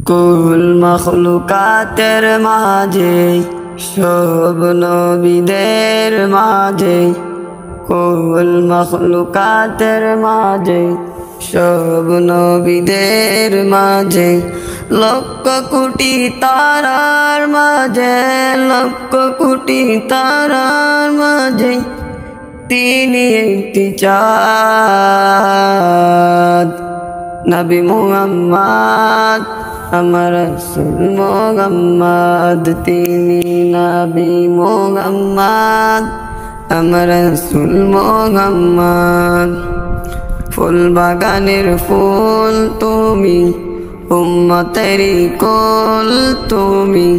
কুল মখলুকাতের মাঝে সব নবীদের মাঝে, কুল মখলুকাতের মাঝে সব নবীদের মাঝে, লক্ষ কোটি তারার মাঝে, লক্ষ কোটি তারার মাঝে তিনি একটি চাঁদ। নবী মুহাম্মদ আমার রাসূল মুহাম্মদ, তিনি নবী মুহাম্মদ আমার রাসূল মুহাম্মদ। ফুল বাগানের ফুল তুমি, উম্মতেরি কোল তুমি,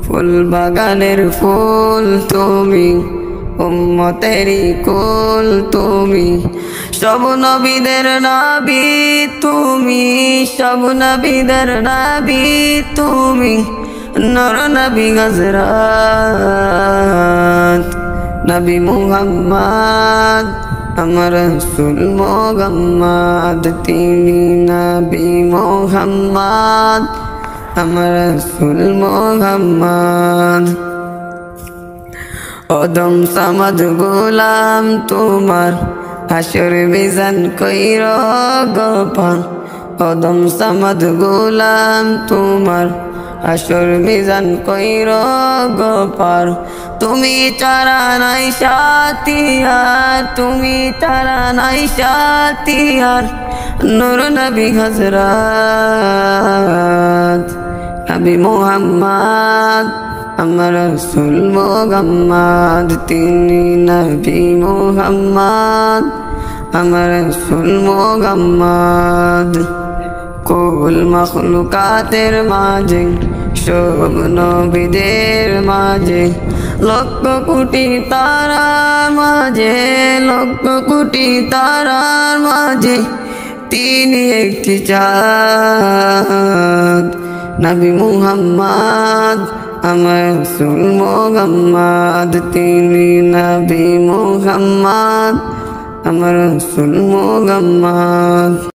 ফুল বাগানের ফুল তুমি, উম্মতেরি কোল তুমি। সব নবীদের নবী তুমি, সব নবীদের নবী তুমি, নূর নবী হযরত নবী মুহাম্মদ আমার রাসূল মুহাম্মদ, তিনি নবী মুহাম্মদ আমার রাসূল মুহাম্মদ। অদম সামাদ গোলাম তোমার, হাসর মিজান কইর গোপাল। অদম সামাদ গোলাম তোমার, হাসর মিজান কইর গোপাল। তুমি ছাড়া নাই সাথিয়ার, তুমি ছাড়া নাই সাথিয়ার, নূর নবী হযরত নবী মুহাম্মদ আমার রাসূল মুহাম্মদ, তিনি নবী মুহাম্মদ আমার রাসূল মুহাম্মদ। কুল মখলুকাতের মাঝে সব নবীদের মাঝে, লক্ষ কোটি তারার মাঝে, লক্ষ কোটি তারার মাঝে তিনি একটি চাঁদ। নবী মুহাম্মদ আমার রাসূল মুহাম্মদ, তিনি নবী মুহাম্মদ আমার রাসূল মুহাম্মদ।